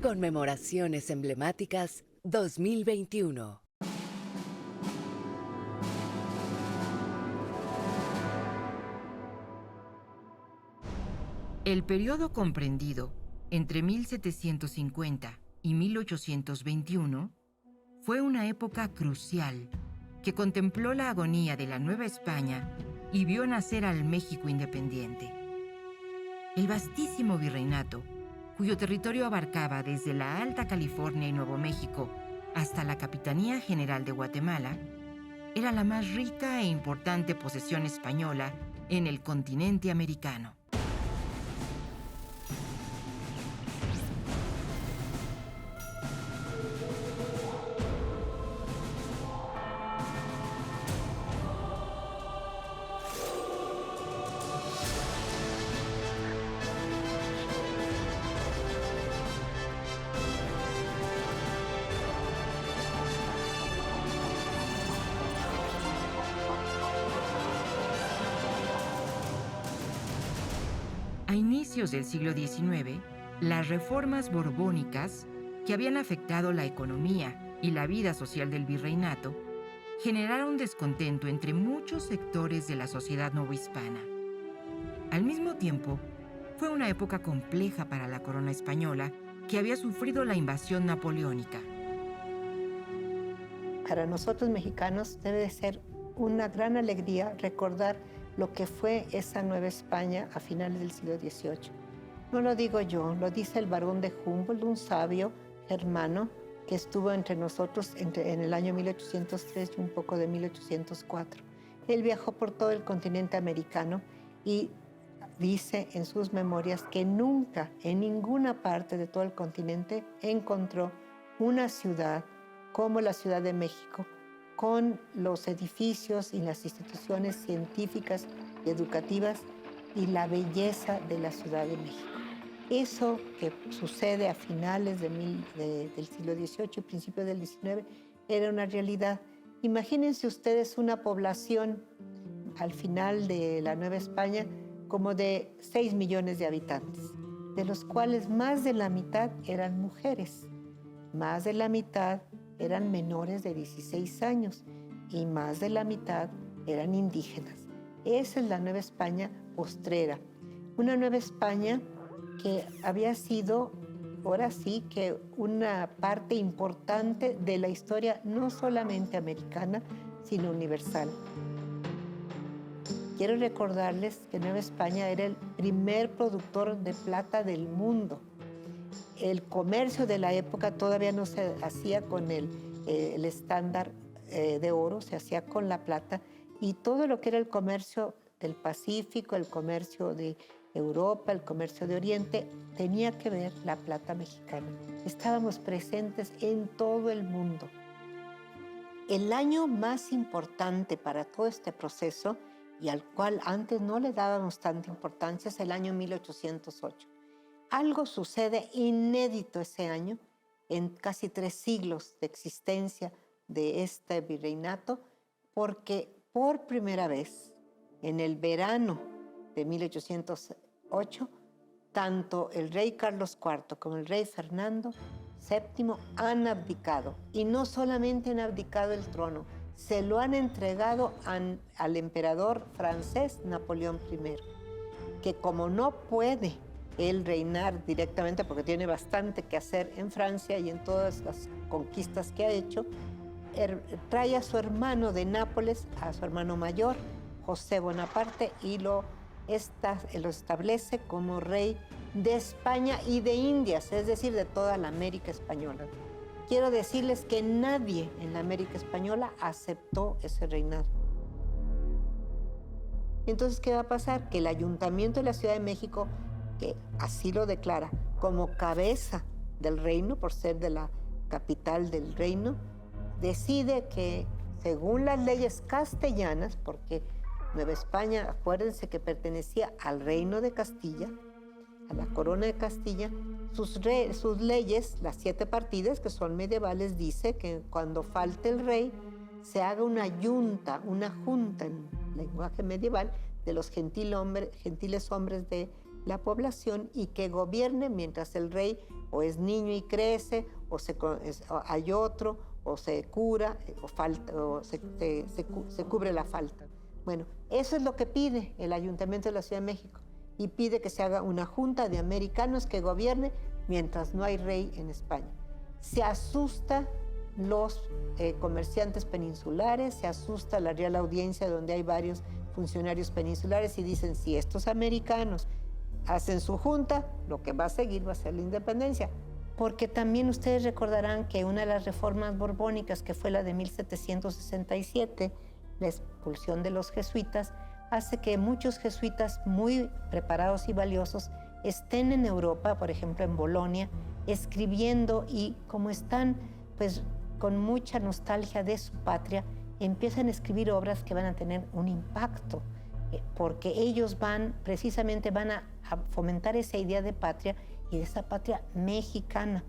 Conmemoraciones emblemáticas 2021. El periodo comprendido entre 1750 y 1821 fue una época crucial que contempló la agonía de la Nueva España y vio nacer al México independiente. El vastísimo virreinato, cuyo territorio abarcaba desde la Alta California y Nuevo México hasta la Capitanía General de Guatemala, era la más rica e importante posesión española en el continente americano. A inicios del siglo XIX, las reformas borbónicas, que habían afectado la economía y la vida social del virreinato, generaron descontento entre muchos sectores de la sociedad novohispana. Al mismo tiempo, fue una época compleja para la corona española, que había sufrido la invasión napoleónica. Para nosotros mexicanos debe de ser una gran alegría recordar lo que fue esa Nueva España a finales del siglo XVIII. No lo digo yo, lo dice el barón de Humboldt, un sabio germano que estuvo entre nosotros en el año 1803 y un poco de 1804. Él viajó por todo el continente americano y dice en sus memorias que nunca, en ninguna parte de todo el continente, encontró una ciudad como la Ciudad de México, con los edificios y las instituciones científicas y educativas y la belleza de la Ciudad de México. Eso que sucede a finales del siglo XVIII y principios del XIX era una realidad. Imagínense ustedes una población al final de la Nueva España como de 6 millones de habitantes, de los cuales más de la mitad eran mujeres, más de la mitad eran menores de 16 años y más de la mitad eran indígenas. Esa es la Nueva España postrera. Una Nueva España que había sido, ahora sí, que una parte importante de la historia no solamente americana, sino universal. Quiero recordarles que Nueva España era el primer productor de plata del mundo. El comercio de la época todavía no se hacía con el estándar de oro, se hacía con la plata, y todo lo que era el comercio del Pacífico, el comercio de Europa, el comercio de Oriente, tenía que ver la plata mexicana. Estábamos presentes en todo el mundo. El año más importante para todo este proceso, y al cual antes no le dábamos tanta importancia, es el año 1808. Algo sucede inédito ese año, en casi 3 siglos de existencia de este virreinato, porque por primera vez, en el verano de 1808, tanto el rey Carlos IV como el rey Fernando VII han abdicado. Y no solamente han abdicado el trono, se lo han entregado al emperador francés Napoleón I, que como no puede él reinar directamente porque tiene bastante que hacer en Francia y en todas las conquistas que ha hecho, trae a su hermano de Nápoles, a su hermano mayor, José Bonaparte, y lo establece como rey de España y de Indias, es decir, de toda la América española. Quiero decirles que nadie en la América española aceptó ese reinado. Entonces, ¿qué va a pasar? Que el Ayuntamiento de la Ciudad de México, que así lo declara como cabeza del reino, por ser de la capital del reino, decide que, según las leyes castellanas, porque Nueva España, acuérdense que pertenecía al reino de Castilla, a la corona de Castilla, sus leyes, las 7 partidas que son medievales, dice que cuando falte el rey se haga una junta en lenguaje medieval de los gentiles hombres de la población y que gobierne mientras el rey o es niño y crece, o hay otro, o se cura, o se cubre la falta. Bueno, eso es lo que pide el Ayuntamiento de la Ciudad de México, y pide que se haga una junta de americanos que gobierne mientras no hay rey en España. Se asusta los comerciantes peninsulares, se asusta la Real Audiencia, donde hay varios funcionarios peninsulares, y dicen, si estos americanos hacen su junta, lo que va a seguir va a ser la independencia. Porque también ustedes recordarán que una de las reformas borbónicas, que fue la de 1767, la expulsión de los jesuitas, hace que muchos jesuitas muy preparados y valiosos estén en Europa, por ejemplo en Bolonia, escribiendo, y como están pues con mucha nostalgia de su patria, empiezan a escribir obras que van a tener un impacto, porque ellos precisamente van a fomentar esa idea de patria, y de esa patria mexicana.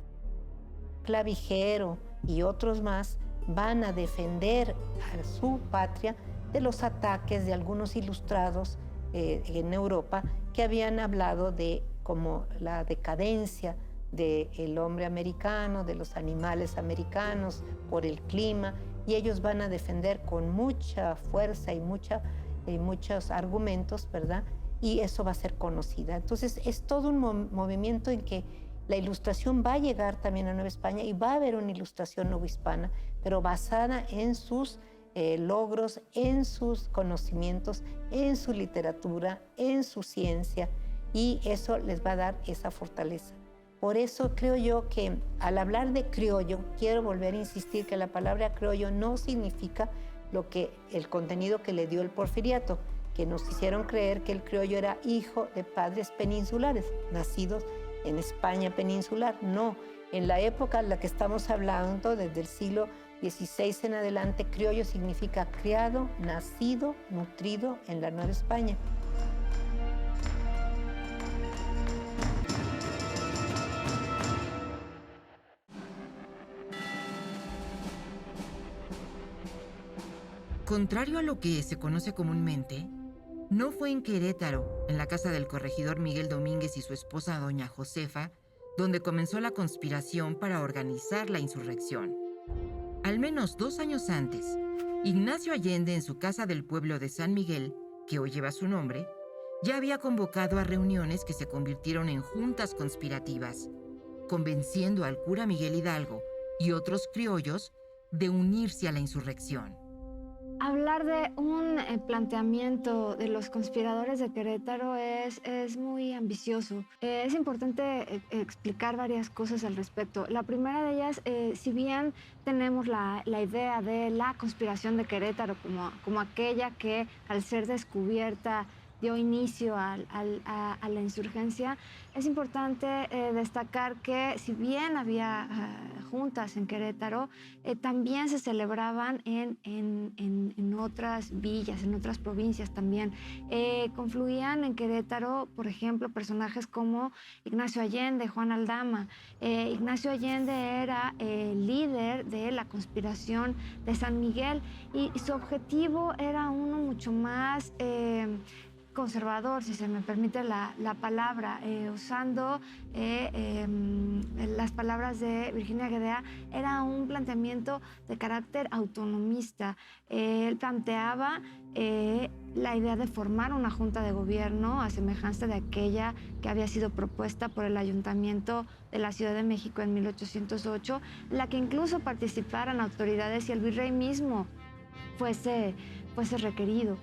Clavijero y otros más van a defender a su patria de los ataques de algunos ilustrados en Europa, que habían hablado de como la decadencia del hombre americano, de los animales americanos, por el clima, y ellos van a defender con mucha fuerza y muchos argumentos, ¿verdad? Y eso va a ser conocida. Entonces es todo un movimiento en que la ilustración va a llegar también a Nueva España, y va a haber una ilustración novohispana, pero basada en sus logros, en sus conocimientos, en su literatura, en su ciencia, y eso les va a dar esa fortaleza. Por eso creo yo que al hablar de criollo, quiero volver a insistir que la palabra criollo no significa el contenido que le dio el Porfiriato, que nos hicieron creer que el criollo era hijo de padres peninsulares, nacidos en España peninsular. No, en la época en la que estamos hablando, desde el siglo XVI en adelante, criollo significa criado, nacido, nutrido en la Nueva España. Contrario a lo que se conoce comúnmente, no fue en Querétaro, en la casa del corregidor Miguel Domínguez y su esposa doña Josefa, donde comenzó la conspiración para organizar la insurrección. Al menos 2 años antes, Ignacio Allende, en su casa del pueblo de San Miguel, que hoy lleva su nombre, ya había convocado a reuniones que se convirtieron en juntas conspirativas, convenciendo al cura Miguel Hidalgo y otros criollos de unirse a la insurrección. Hablar de un planteamiento de los conspiradores de Querétaro es muy ambicioso. Es importante explicar varias cosas al respecto. La primera de ellas, si bien tenemos la idea de la conspiración de Querétaro como aquella que, al ser descubierta, dio inicio a la insurgencia, es importante destacar que, si bien había juntas en Querétaro, también se celebraban en otras villas, en otras provincias también. Confluían en Querétaro, por ejemplo, personajes como Ignacio Allende, Juan Aldama. Ignacio Allende era líder de la conspiración de San Miguel, y su objetivo era uno mucho más conservador, si se me permite la palabra, usando las palabras de Virginia Guedea. Era un planteamiento de carácter autonomista. Él planteaba la idea de formar una junta de gobierno a semejanza de aquella que había sido propuesta por el Ayuntamiento de la Ciudad de México en 1808, la que incluso participaran autoridades y el virrey mismo fuese requerido.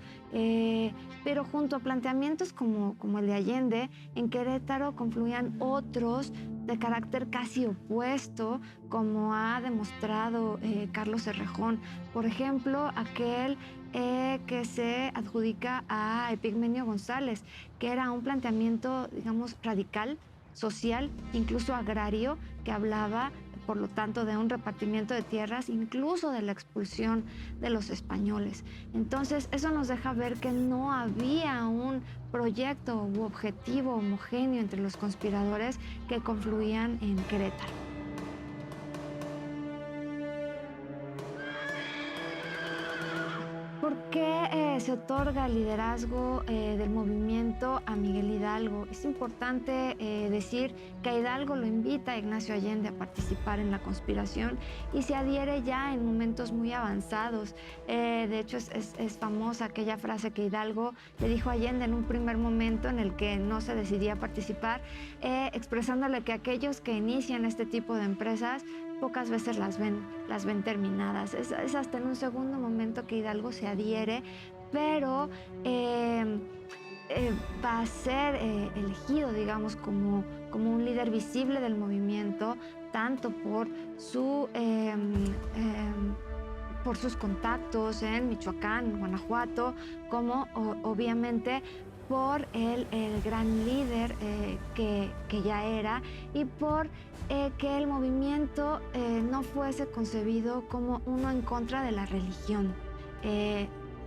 Pero junto a planteamientos como el de Allende, en Querétaro confluían otros de carácter casi opuesto, como ha demostrado Carlos Cerrejón. Por ejemplo, aquel que se adjudica a Epigmenio González, que era un planteamiento, digamos, radical, social, incluso agrario, que hablaba, por lo tanto, de un repartimiento de tierras, incluso de la expulsión de los españoles. Entonces, eso nos deja ver que no había un proyecto u objetivo homogéneo entre los conspiradores que confluían en Querétaro. ¿Por qué se otorga el liderazgo del movimiento a Miguel Hidalgo. Es importante decir que Hidalgo lo invita a Ignacio Allende a participar en la conspiración y se adhiere ya en momentos muy avanzados. De hecho, es famosa aquella frase que Hidalgo le dijo a Allende en un primer momento en el que no se decidía participar, expresándole que aquellos que inician este tipo de empresas pocas veces las ven terminadas. Es hasta en un segundo momento que Hidalgo se adhiere, pero va a ser elegido, digamos, como un líder visible del movimiento, tanto por sus contactos en Michoacán, Guanajuato, como obviamente por el gran líder que ya era y por que el movimiento no fuese concebido como uno en contra de la religión.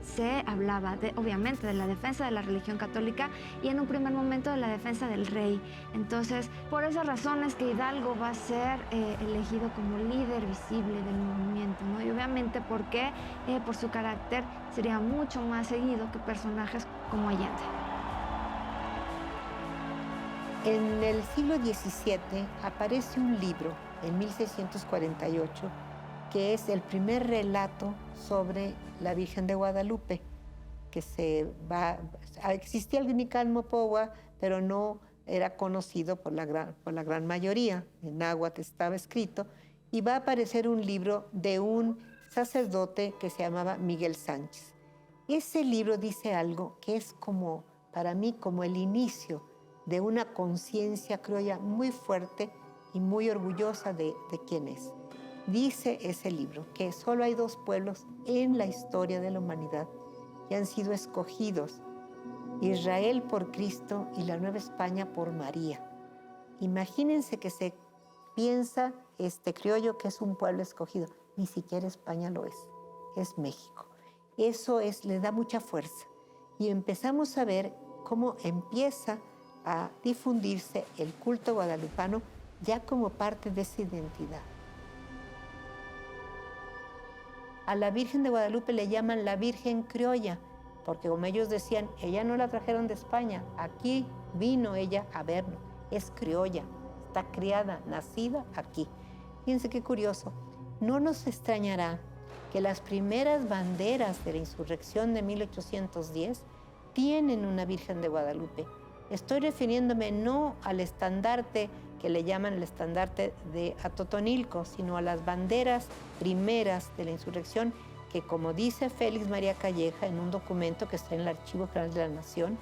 Se hablaba, obviamente, de la defensa de la religión católica y en un primer momento de la defensa del rey. Entonces, por esas razones que Hidalgo va a ser elegido como líder visible del movimiento, ¿no? Y obviamente porque por su carácter sería mucho más seguido que personajes como Allende. En el siglo XVII aparece un libro, en 1648, que es el primer relato sobre la Virgen de Guadalupe, que existía el Nicalmopowa, pero no era conocido por la gran mayoría. En náhuatl estaba escrito, y va a aparecer un libro de un sacerdote que se llamaba Miguel Sánchez. Ese libro dice algo que es para mí, como el inicio de una conciencia criolla muy fuerte y muy orgullosa de quién es. Dice ese libro que solo hay dos pueblos en la historia de la humanidad que han sido escogidos: Israel por Cristo y la Nueva España por María. Imagínense que se piensa criollo que es un pueblo escogido. Ni siquiera España lo es México. Eso le da mucha fuerza. Y empezamos a ver cómo empieza a difundirse el culto guadalupano ya como parte de esa identidad. A la Virgen de Guadalupe le llaman la Virgen Criolla, porque como ellos decían, ella no la trajeron de España, aquí vino ella a vernos, es criolla, está criada, nacida aquí. Fíjense qué curioso, no nos extrañará que las primeras banderas de la insurrección de 1810 tienen una Virgen de Guadalupe. Estoy refiriéndome no al estandarte que le llaman el estandarte de Atotonilco, sino a las banderas primeras de la insurrección que, como dice Félix María Calleja en un documento que está en el Archivo General de la Nación,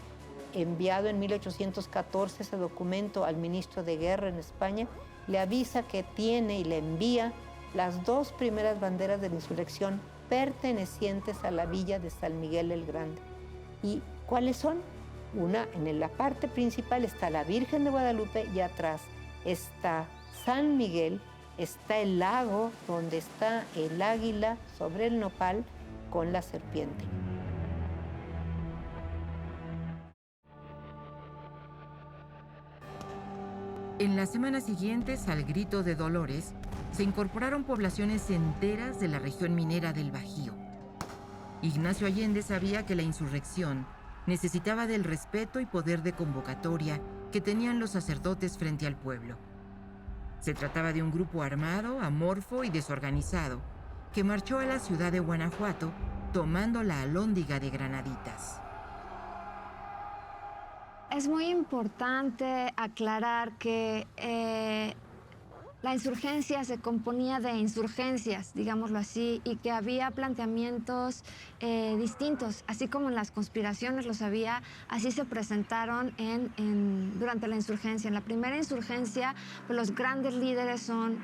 enviado en 1814 ese documento al ministro de Guerra en España, le avisa que tiene y le envía las dos primeras banderas de la insurrección pertenecientes a la villa de San Miguel el Grande. ¿Y cuáles son? Una, en la parte principal está la Virgen de Guadalupe y atrás está San Miguel, está el lago donde está el águila sobre el nopal con la serpiente. En las semanas siguientes al grito de Dolores, se incorporaron poblaciones enteras de la región minera del Bajío. Ignacio Allende sabía que la insurrección necesitaba del respeto y poder de convocatoria que tenían los sacerdotes frente al pueblo. Se trataba de un grupo armado, amorfo y desorganizado, que marchó a la ciudad de Guanajuato tomando la Alhóndiga de Granaditas. Es muy importante aclarar que la insurgencia se componía de insurgencias, digámoslo así, y que había planteamientos distintos, así como en las conspiraciones los había, así se presentaron durante la insurgencia. En la primera insurgencia, pues, los grandes líderes son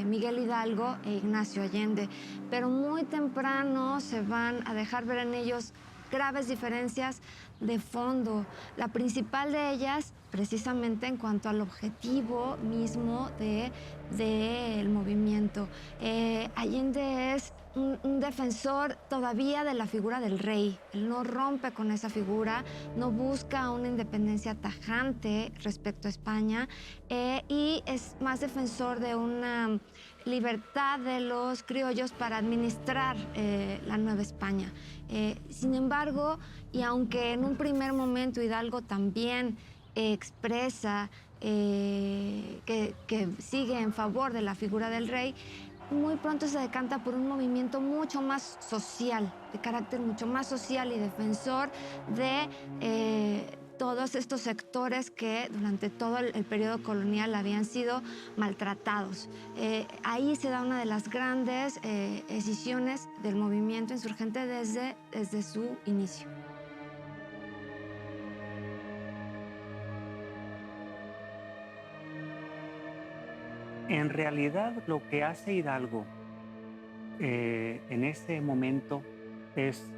Miguel Hidalgo e Ignacio Allende, pero muy temprano se van a dejar ver en ellos graves diferencias de fondo. La principal de ellas, precisamente en cuanto al objetivo mismo del movimiento. Allende es un defensor todavía de la figura del rey. Él no rompe con esa figura, no busca una independencia tajante respecto a España y es más defensor de una libertad de los criollos para administrar la Nueva España. Sin embargo, y aunque en un primer momento Hidalgo también expresa que sigue en favor de la figura del rey, muy pronto se decanta por un movimiento mucho más social, de carácter mucho más social y defensor de todos estos sectores que durante todo el periodo colonial habían sido maltratados. Ahí se da una de las grandes escisiones del movimiento insurgente desde su inicio. En realidad, lo que hace Hidalgo en ese momento es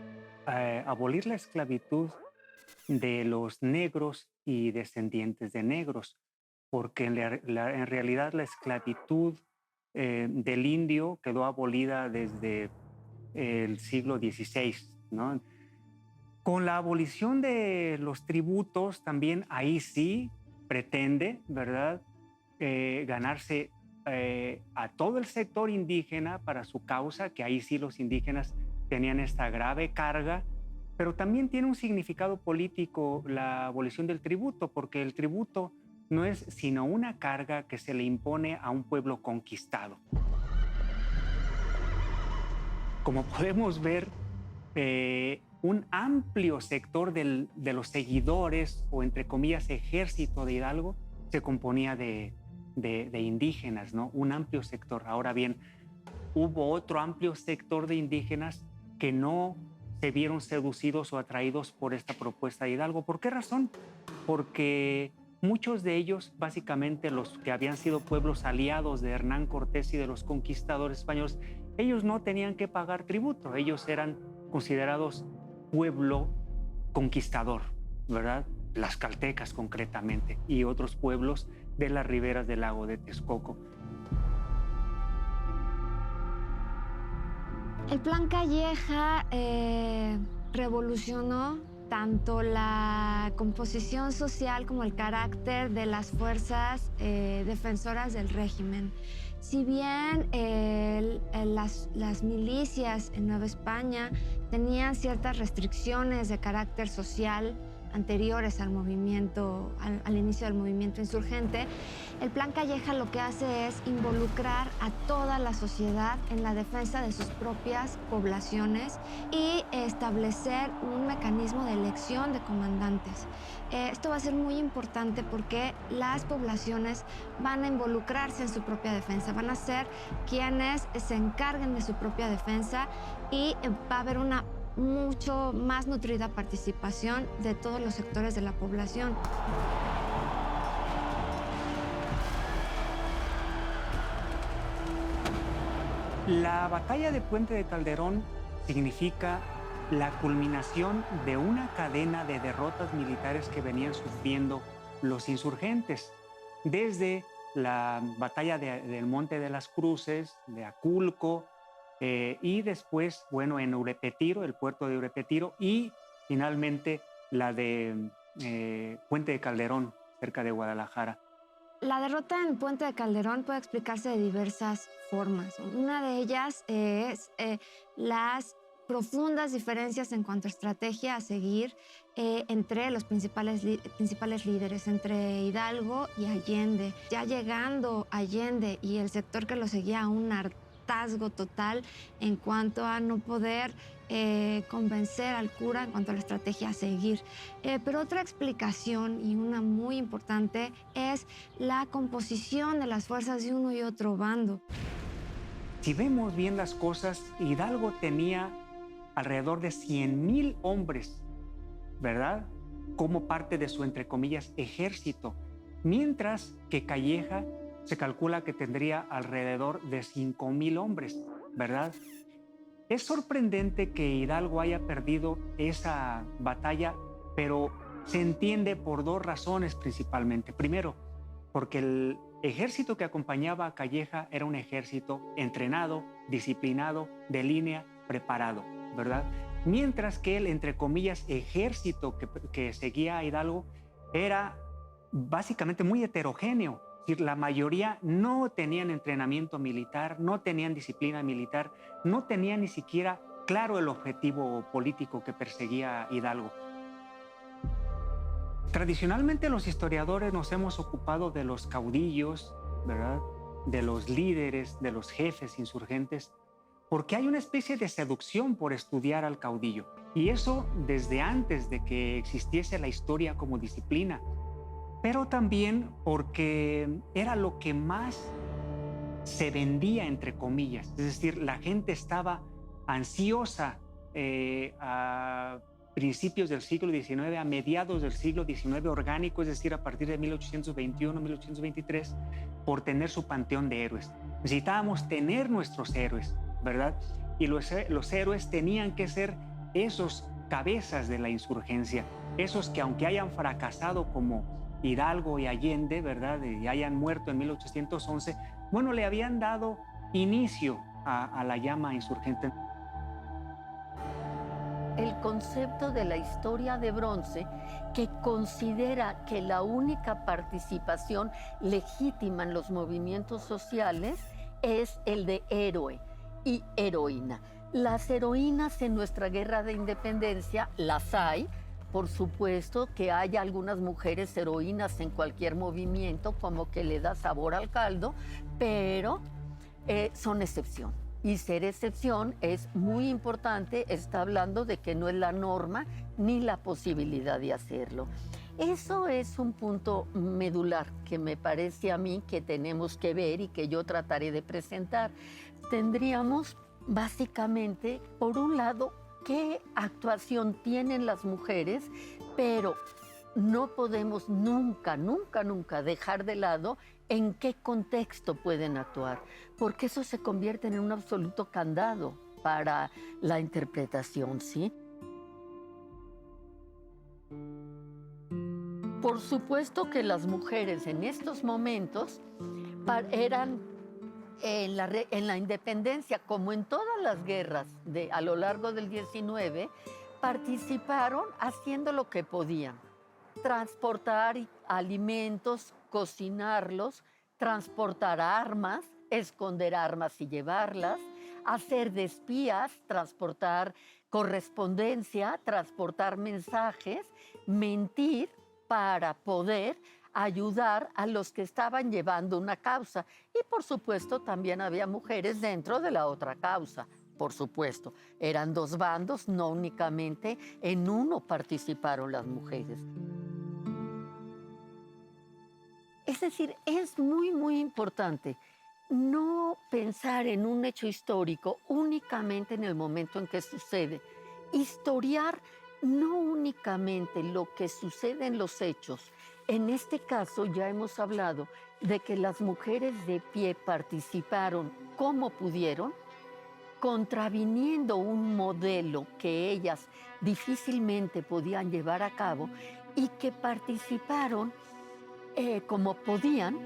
abolir la esclavitud de los negros y descendientes de negros, porque en realidad la esclavitud del indio quedó abolida desde el siglo XVI, ¿no? Con la abolición de los tributos, también ahí sí pretende, ¿verdad?, ganarse a todo el sector indígena para su causa, que ahí sí los indígenas tenían esta grave carga, pero también tiene un significado político la abolición del tributo, porque el tributo no es sino una carga que se le impone a un pueblo conquistado. Como podemos ver, un amplio sector de los seguidores, o entre comillas ejército de Hidalgo, se componía de indígenas, ¿no? Un amplio sector. Ahora bien, hubo otro amplio sector de indígenas que no se vieron seducidos o atraídos por esta propuesta de Hidalgo. ¿Por qué razón? Porque muchos de ellos, básicamente los que habían sido pueblos aliados de Hernán Cortés y de los conquistadores españoles, ellos no tenían que pagar tributo. Ellos eran considerados pueblo conquistador, ¿verdad? Las caltecas concretamente, y otros pueblos de las riberas del lago de Texcoco. El Plan Calleja revolucionó tanto la composición social como el carácter de las fuerzas defensoras del régimen. Si bien las milicias en Nueva España tenían ciertas restricciones de carácter social anteriores al movimiento, al inicio del movimiento insurgente, el Plan Calleja lo que hace es involucrar a toda la sociedad en la defensa de sus propias poblaciones y establecer un mecanismo de elección de comandantes. Esto va a ser muy importante porque las poblaciones van a involucrarse en su propia defensa, van a ser quienes se encarguen de su propia defensa y va a haber una mucho más nutrida participación de todos los sectores de la población. La batalla de Puente de Calderón significa la culminación de una cadena de derrotas militares que venían sufriendo los insurgentes, desde la batalla del Monte de las Cruces, de Aculco, y después, bueno, en Urepetiro, el puerto de Urepetiro, y finalmente la de Puente de Calderón, cerca de Guadalajara. La derrota en Puente de Calderón puede explicarse de diversas formas. Una de ellas es las profundas diferencias en cuanto a estrategia a seguir entre los principales líderes, entre Hidalgo y Allende. Ya llegando Allende y el sector que lo seguía a un hartazgo total en cuanto a no poder convencer al cura en cuanto a la estrategia a seguir. Pero otra explicación, y una muy importante, es la composición de las fuerzas de uno y otro bando. Si vemos bien las cosas, Hidalgo tenía alrededor de 100,000 hombres, ¿verdad?, como parte de su, entre comillas, ejército, mientras que Calleja se calcula que tendría alrededor de 5,000 hombres, ¿verdad? Es sorprendente que Hidalgo haya perdido esa batalla, pero se entiende por dos razones principalmente. Primero, porque ejército que acompañaba a Calleja era un ejército entrenado, disciplinado, de línea, preparado, ¿verdad? Mientras que el, entre comillas, ejército que seguía a Hidalgo era básicamente muy heterogéneo. Es decir, la mayoría no tenían entrenamiento militar, no tenían disciplina militar, no tenían ni siquiera claro el objetivo político que perseguía Hidalgo. Tradicionalmente los historiadores nos hemos ocupado de los caudillos, ¿verdad? De los líderes, de los jefes insurgentes, porque hay una especie de seducción por estudiar al caudillo. Y eso desde antes de que existiese la historia como disciplina, pero también porque era lo que más se vendía, entre comillas. Es decir, la gente estaba ansiosa a principios del siglo XIX, a mediados del siglo XIX orgánico, es decir, a partir de 1821, 1823, por tener su panteón de héroes. Necesitábamos tener nuestros héroes, ¿verdad? Y los héroes tenían que ser esos cabezas de la insurgencia, esos que aunque hayan fracasado como Hidalgo y Allende, ¿verdad? Y hayan muerto en 1811, bueno, le habían dado inicio a la llama insurgente. El concepto de la historia de bronce, que considera que la única participación legítima en los movimientos sociales es el de héroe y heroína. Las heroínas en nuestra guerra de independencia las hay. Por supuesto que hay algunas mujeres heroínas en cualquier movimiento, como que le da sabor al caldo, pero son excepción. Y ser excepción es muy importante, está hablando de que no es la norma ni la posibilidad de hacerlo. Eso es un punto medular que me parece a mí que tenemos que ver y que yo trataré de presentar. Tendríamos básicamente, por un lado, qué actuación tienen las mujeres, pero no podemos nunca, nunca, nunca dejar de lado en qué contexto pueden actuar, porque eso se convierte en un absoluto candado para la interpretación, ¿sí? Por supuesto que las mujeres en estos momentos eran en la independencia, como en todas las guerras a lo largo del 19, participaron haciendo lo que podían. Transportar alimentos, cocinarlos, transportar armas, esconder armas y llevarlas, hacer de espías, transportar correspondencia, transportar mensajes, mentir para poder ayudar a los que estaban llevando una causa. Y por supuesto también había mujeres dentro de la otra causa. Por supuesto, eran dos bandos, no únicamente en uno participaron las mujeres. Es decir, es muy, muy importante no pensar en un hecho histórico únicamente en el momento en que sucede. Historiar no únicamente lo que sucede en los hechos. En este caso ya hemos hablado de que las mujeres de pie participaron como pudieron, contraviniendo un modelo que ellas difícilmente podían llevar a cabo y que participaron como podían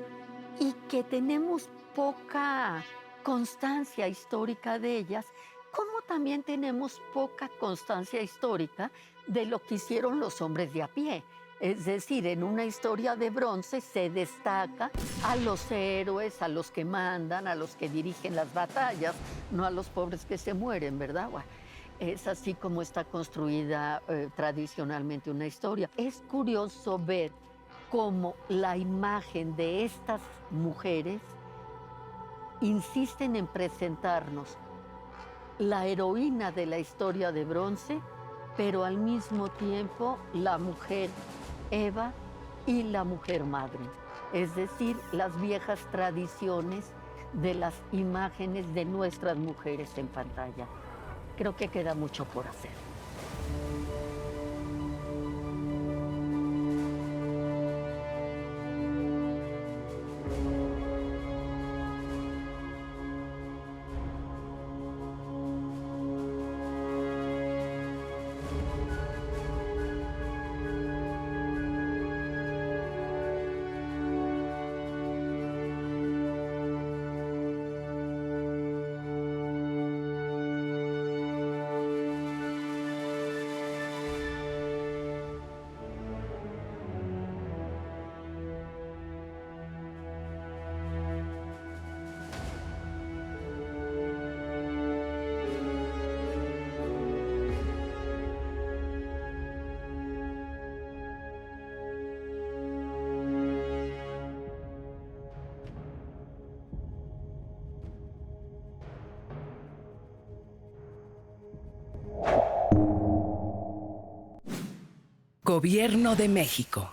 y que tenemos poca constancia histórica de ellas, como también tenemos poca constancia histórica de lo que hicieron los hombres de a pie. Es decir, en una historia de bronce se destaca a los héroes, a los que mandan, a los que dirigen las batallas, no a los pobres que se mueren, ¿verdad? Es así como está construida tradicionalmente una historia. Es curioso ver cómo la imagen de estas mujeres insisten en presentarnos la heroína de la historia de bronce, pero al mismo tiempo la mujer Eva y la mujer madre. Es decir, las viejas tradiciones de las imágenes de nuestras mujeres en pantalla. Creo que queda mucho por hacer. Gobierno de México.